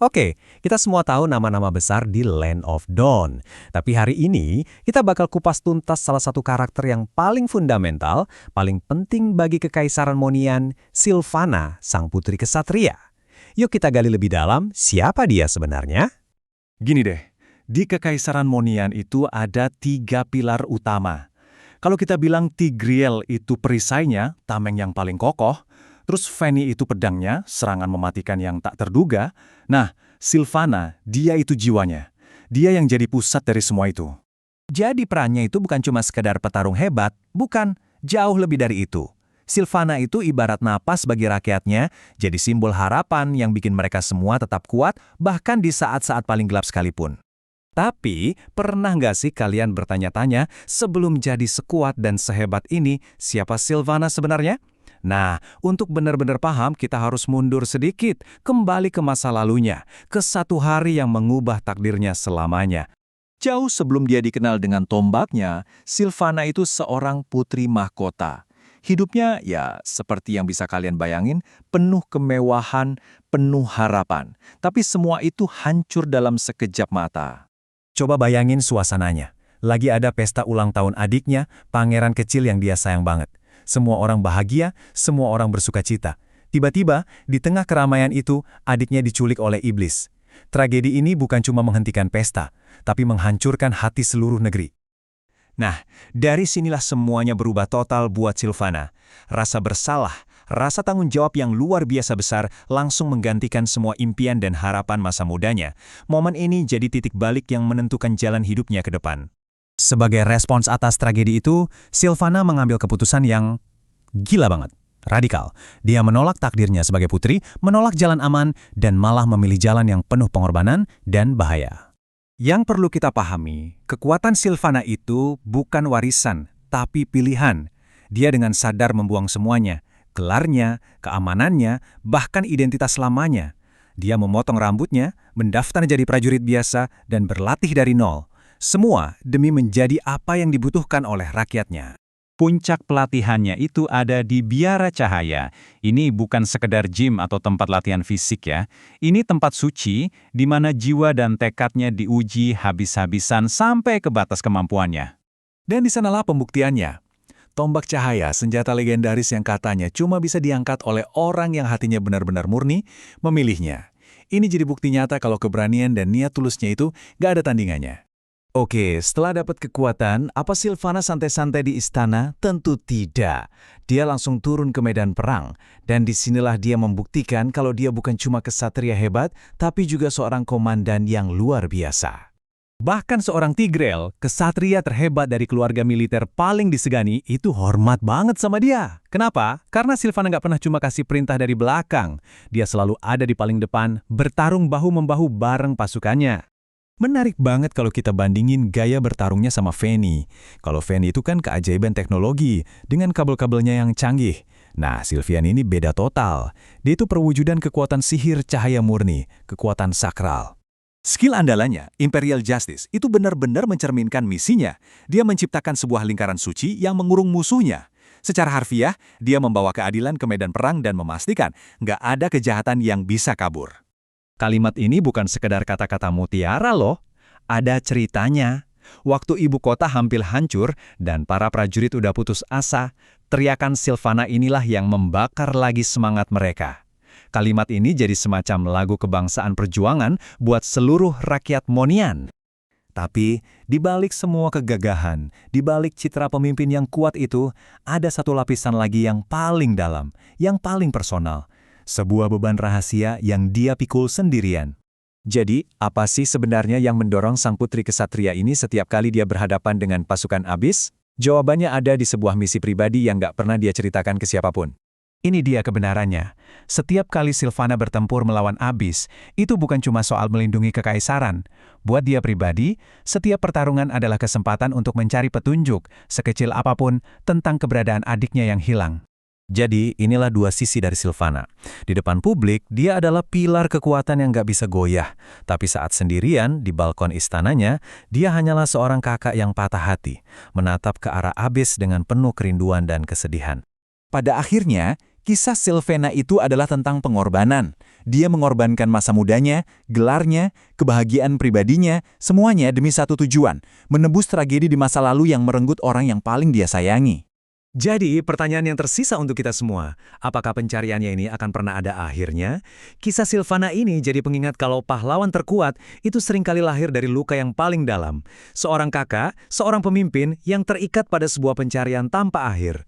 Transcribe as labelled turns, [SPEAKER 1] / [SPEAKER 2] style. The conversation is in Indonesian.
[SPEAKER 1] Oke, kita semua tahu nama-nama besar di Land of Dawn. Tapi hari ini, kita bakal kupas tuntas salah satu karakter yang paling fundamental, paling penting bagi Kekaisaran Monian, Sylvana, sang putri kesatria. Yuk kita gali lebih dalam, siapa dia sebenarnya?
[SPEAKER 2] Gini deh, di Kekaisaran Monian itu ada 3 pilar utama. Kalau kita bilang Tigreal itu perisainya, tameng yang paling kokoh, terus Fanny itu pedangnya, serangan mematikan yang tak terduga. Nah, Sylvana, dia itu jiwanya. Dia yang jadi pusat dari semua itu.
[SPEAKER 3] Jadi perannya itu bukan cuma sekedar petarung hebat, bukan, jauh lebih dari itu. Sylvana itu ibarat napas bagi rakyatnya, jadi simbol harapan yang bikin mereka semua tetap kuat, bahkan di saat-saat paling gelap sekalipun. Tapi, pernah nggak sih kalian bertanya-tanya, sebelum jadi sekuat dan sehebat ini, siapa Sylvana sebenarnya? Nah, untuk benar-benar paham, kita harus mundur sedikit, kembali ke masa lalunya, ke satu hari yang mengubah takdirnya selamanya. Jauh sebelum dia dikenal dengan tombaknya, Sylvana itu seorang putri mahkota. Hidupnya, ya, seperti yang bisa kalian bayangin, penuh kemewahan, penuh harapan. Tapi semua itu hancur dalam sekejap mata.
[SPEAKER 1] Coba bayangin suasananya. Lagi ada pesta ulang tahun adiknya, pangeran kecil yang dia sayang banget. Semua orang bahagia, semua orang bersukacita. Tiba-tiba, di tengah keramaian itu, adiknya diculik oleh iblis. Tragedi ini bukan cuma menghentikan pesta, tapi menghancurkan hati seluruh negeri.
[SPEAKER 3] Nah, dari sinilah semuanya berubah total buat Sylvana. Rasa bersalah, rasa tanggung jawab yang luar biasa besar langsung menggantikan semua impian dan harapan masa mudanya. Momen ini jadi titik balik yang menentukan jalan hidupnya ke depan.
[SPEAKER 1] Sebagai respons atas tragedi itu, Sylvana mengambil keputusan yang gila banget, radikal. Dia menolak takdirnya sebagai putri, menolak jalan aman, dan malah memilih jalan yang penuh pengorbanan dan bahaya.
[SPEAKER 3] Yang perlu kita pahami, kekuatan Sylvana itu bukan warisan, tapi pilihan. Dia dengan sadar membuang semuanya, gelarnya, keamanannya, bahkan identitas lamanya. Dia memotong rambutnya, mendaftar jadi prajurit biasa, dan berlatih dari nol. Semua demi menjadi apa yang dibutuhkan oleh rakyatnya. Puncak pelatihannya itu ada di Biara Cahaya. Ini bukan sekedar gym atau tempat latihan fisik ya. Ini tempat suci di mana jiwa dan tekadnya diuji habis-habisan sampai ke batas kemampuannya. Dan di sanalah pembuktiannya. Tombak cahaya, senjata legendaris yang katanya cuma bisa diangkat oleh orang yang hatinya benar-benar murni, memilihnya. Ini jadi bukti nyata kalau keberanian dan niat tulusnya itu gak ada tandingannya. Oke, setelah dapat kekuatan, apa Sylvana santai-santai di istana? Tentu tidak. Dia langsung turun ke medan perang. Dan disinilah dia membuktikan kalau dia bukan cuma kesatria hebat, tapi juga seorang komandan yang luar biasa. Bahkan seorang Tigreal, kesatria terhebat dari keluarga militer paling disegani, itu hormat banget sama dia. Kenapa? Karena Sylvana nggak pernah cuma kasih perintah dari belakang. Dia selalu ada di paling depan, bertarung bahu-membahu bareng pasukannya. Menarik banget kalau kita bandingin gaya bertarungnya sama Fanny. Kalau Fanny itu kan keajaiban teknologi, dengan kabel-kabelnya yang canggih. Nah, Sylvian ini beda total. Dia itu perwujudan kekuatan sihir cahaya murni, kekuatan sakral. Skill andalannya, Imperial Justice, itu benar-benar mencerminkan misinya. Dia menciptakan sebuah lingkaran suci yang mengurung musuhnya. Secara harfiah, dia membawa keadilan ke medan perang dan memastikan nggak ada kejahatan yang bisa kabur. Kalimat ini bukan sekedar kata-kata mutiara loh, ada ceritanya. Waktu ibu kota hampir hancur dan para prajurit udah putus asa, teriakan Sylvana inilah yang membakar lagi semangat mereka. Kalimat ini jadi semacam lagu kebangsaan perjuangan buat seluruh rakyat Monian. Tapi, di balik semua kegagahan, di balik citra pemimpin yang kuat itu, ada satu lapisan lagi yang paling dalam, yang paling personal. Sebuah beban rahasia yang dia pikul sendirian. Jadi, apa sih sebenarnya yang mendorong sang putri kesatria ini setiap kali dia berhadapan dengan pasukan abis? Jawabannya ada di sebuah misi pribadi yang gak pernah dia ceritakan ke siapapun. Ini dia kebenarannya. Setiap kali Sylvana bertempur melawan abis, itu bukan cuma soal melindungi kekaisaran. Buat dia pribadi, setiap pertarungan adalah kesempatan untuk mencari petunjuk, sekecil apapun, tentang keberadaan adiknya yang hilang. Jadi, inilah dua sisi dari Sylvana. Di depan publik, dia adalah pilar kekuatan yang gak bisa goyah. Tapi saat sendirian, di balkon istananya, dia hanyalah seorang kakak yang patah hati, menatap ke arah abis dengan penuh kerinduan dan kesedihan. Pada akhirnya, kisah Sylvana itu adalah tentang pengorbanan.
[SPEAKER 1] Dia mengorbankan masa mudanya, gelarnya, kebahagiaan pribadinya, semuanya demi satu tujuan, menebus tragedi di masa lalu yang merenggut orang yang paling dia sayangi.
[SPEAKER 3] Jadi, pertanyaan yang tersisa untuk kita semua, apakah pencariannya ini akan pernah ada akhirnya? Kisah Silvana ini jadi pengingat kalau pahlawan terkuat itu seringkali lahir dari luka yang paling dalam. Seorang kakak, seorang pemimpin yang terikat pada sebuah pencarian tanpa akhir.